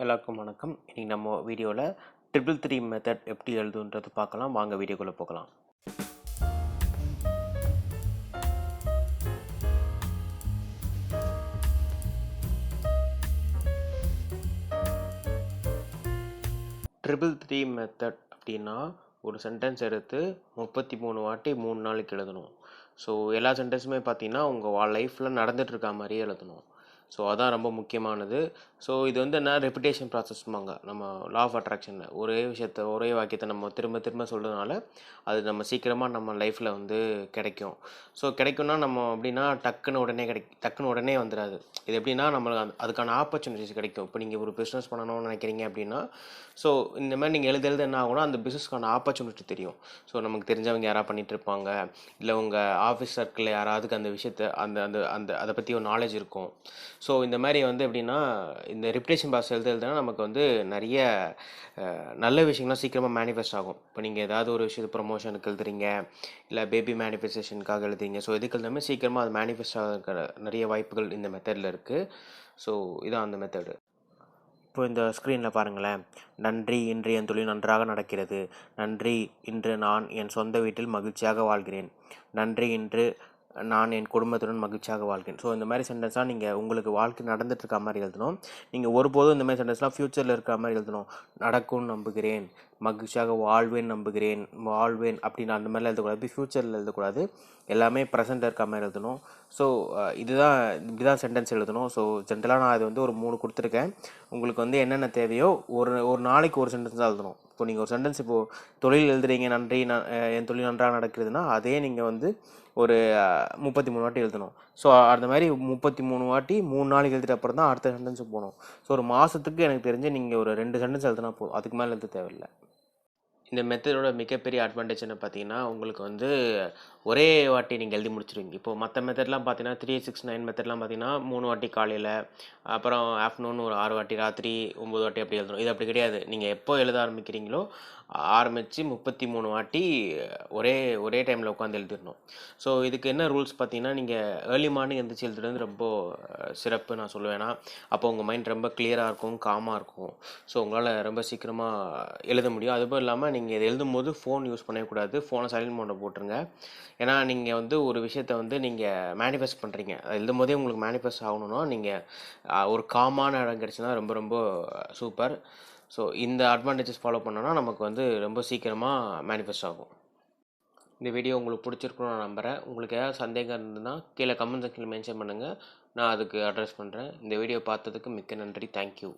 எல்லாருக்கும் வணக்கம். இன்னைக்கு நம்ம வீடியோவில் ட்ரிபிள் த்ரீ மெத்தட் எப்படி எழுதுன்றது பார்க்கலாம். வாங்க வீடியோக்குள்ளே போகலாம். ட்ரிபிள் த்ரீ மெத்தட் அப்படின்னா ஒரு சென்டென்ஸ் எடுத்து 33 வாட்டி 3 நாளைக்கு எழுதணும். ஸோ எல்லா சென்டென்ஸுமே பார்த்தீங்கன்னா உங்கள் லைஃப்பில் நடந்துகிட்ருக்க மாதிரியே எழுதணும். ஸோ அதான் ரொம்ப முக்கியமானது. ஸோ இது என்ன ரெப்பிட்டேஷன் ப்ராசஸ்மாங்க. நம்ம லா ஆஃப் அட்ராக்ஷனில் ஒரே விஷயத்தை ஒரே வாக்கியத்தை நம்ம திரும்ப திரும்ப சொல்கிறதுனால அது நம்ம சீக்கிரமாக நம்ம லைஃப்பில் கிடைக்கும். ஸோ கிடைக்கும்னா நம்ம எப்படின்னா டக்குன்னு உடனே வந்துடாது. இது எப்படின்னா நம்மளுக்கு அதுக்கான ஆப்பர்ச்சுனிட்டிஸ் கிடைக்கும். இப்போ நீங்கள் ஒரு பிஸ்னஸ் பண்ணணும்னு நினைக்கிறீங்க அப்படின்னா ஸோ இந்த மாதிரி நீங்கள் எழுத என்ன ஆகும்னா அந்த பிஸ்னஸ்க்கான ஆப்பர்ச்சுனிட்டி தெரியும். ஸோ நமக்கு தெரிஞ்சவங்க யாராவது பண்ணிகிட்டு இருப்பாங்க, இல்லை உங்கள் ஆஃபீஸ் சர்க்கிளில் யாராவதுக்கு அந்த விஷயத்தை அந்த அந்த அந்த அதை பற்றி ஒரு நாலேஜ் இருக்கும். ஸோ இந்த மாதிரி எப்படின்னா இந்த ரிப்டேஷன் ப்ராசஸ் எழுதுனா நமக்கு நிறைய நல்ல விஷயங்கள்லாம் சீக்கிரமாக மேனிஃபெஸ்ட் ஆகும். இப்போ நீங்கள் ஏதாவது ஒரு விஷயத்து ப்ரொமோஷனுக்கு எழுதுறீங்க, இல்லை பேபி மேனிஃபெஸ்டேஷனுக்காக எழுதுறீங்க. ஸோ இதுக்கு எல்லாமே சீக்கிரமாக அது மேனிஃபெஸ்ட் ஆகிற நிறைய வாய்ப்புகள் இந்த மெத்தடில் இருக்குது. ஸோ இதான் அந்த மெத்தடு. இப்போ இந்த ஸ்க்ரீனில் பாருங்களேன். நன்றி, இன்று என் தொழில் நன்றாக நடக்கிறது. நன்றி, இன்று நான் என் சொந்த வீட்டில் மகிழ்ச்சியாக வாழ்கிறேன். நன்றி, இன்று நான் என் குடும்பத்துடன் மகிழ்ச்சியாக வாழ்கிறேன். ஸோ இந்த மாதிரி சென்டென்ஸ்லாம் நீங்கள் உங்களுக்கு வாழ்க்கை நடந்துட்டுருக்க மாதிரி எழுதணும். நீங்கள் ஒருபோதும் இந்த மாதிரி சென்டென்ஸ்லாம் ஃப்யூச்சரில் இருக்கிற மாதிரி எழுதணும். நடக்கும்னு நம்புகிறேன், மகிழ்ச்சியாக வாழ்வேன் அப்படின்னு அந்த மாதிரிலாம் எழுதக்கூடாது. ஃப்யூச்சரில் எழுதக்கூடாது. எல்லாமே ப்ரெசென்ட்டில் இருக்க மாதிரி எழுதணும். ஸோ இப்படி தான் சென்டென்ஸ் எழுதணும். ஸோ ஜென்ரலாக நான் இது ஒரு 3 கொடுத்துருக்கேன். உங்களுக்கு என்னென்ன தேவையோ ஒரு நாளைக்கு ஒரு சென்டென்ஸ் தான் எழுதணும். இப்போ நீங்கள் ஒரு சென்டென்ஸ் இப்போது தொழில் எழுதுறீங்க, நன்றி என் தொழில் நன்றாக நடக்கிறதுனா அதே நீங்கள் ஒரு 33 வாட்டி எழுதணும். ஸோ அந்த மாதிரி 33 வாட்டி 3 நாளைக்கு எழுதிட்டு அப்புறம் தான் அடுத்த சென்டென்ஸு போகணும். ஸோ ஒரு மாதத்துக்கு எனக்கு தெரிஞ்சு நீங்கள் ஒரு 2 சென்டென்ஸ் எழுதினா போதும். அதுக்கு மேலே எழுத தேவையில்லை. இந்த மெத்தடோட மிகப்பெரிய அட்வான்டேஜ் என்ன பார்த்தீங்கன்னா, உங்களுக்கு ஒரே வாட்டி நீங்கள் எழுதி முடிச்சிடுவீங்க. இப்போது மற்ற மெத்தட்லாம் பார்த்தீங்கன்னா 369 மெத்தட்லாம் பார்த்தீங்கன்னா 3 வாட்டி காலையில், அப்புறம் ஆஃப்டர்நூன் ஒரு 6 வாட்டி, ராத்திரி 9 வாட்டி அப்படி எழுதணும். இது அப்படி கிடையாது. நீங்கள் எப்போ எழுத ஆரம்பிக்கிறீங்களோ ஆரம்பித்து 33 வாட்டி ஒரே டைமில் உட்காந்து எழுதிடணும். ஸோ இதுக்கு என்ன ரூல்ஸ் பார்த்தீங்கன்னா, நீங்கள் ஏர்லி மார்னிங் எழுந்திரிச்சு எழுதுறது ரொம்ப சிறப்பு நான் சொல்லுவேன்னா. அப்போ உங்கள் மைண்ட் ரொம்ப கிளியராக இருக்கும், காமாக இருக்கும். ஸோ உங்களால் ரொம்ப சீக்கிரமாக எழுத முடியும். அதுவும் இல்லாமல் நீங்கள் இதை எழுதும்போது ஃபோன் யூஸ் பண்ணக்கூடாது. ஃபோனை சைலண்ட் மோடில் போட்டுருங்க. ஏன்னா நீங்கள் ஒரு விஷயத்தை நீங்கள் மேனிஃபெஸ்ட் பண்ணுறீங்க. எழுதும் போதே உங்களுக்கு மேனிஃபெஸ்ட் ஆகணும்னா நீங்கள் ஒரு காமான இடம் கிடச்சுன்னா ரொம்ப ரொம்ப சூப்பர். ஸோ இந்த அட்வான்டேஜஸ் ஃபாலோ பண்ணோன்னா நமக்கு ரொம்ப சீக்கிரமாக மேனிஃபெஸ்ட் ஆகும். இந்த வீடியோ உங்களுக்கு பிடிச்சிருக்குன்னு நான் நம்புகிறேன். உங்களுக்கு ஏதாவது சந்தேகம் இருந்ததுன்னா கீழே கமெண்ட் செக்ஷனில் மென்ஷன் பண்ணுங்கள். நான் அதுக்கு அட்ரஸ் பண்ணுறேன். இந்த வீடியோ பார்த்ததுக்கு மிக்க நன்றி. தேங்க்யூ.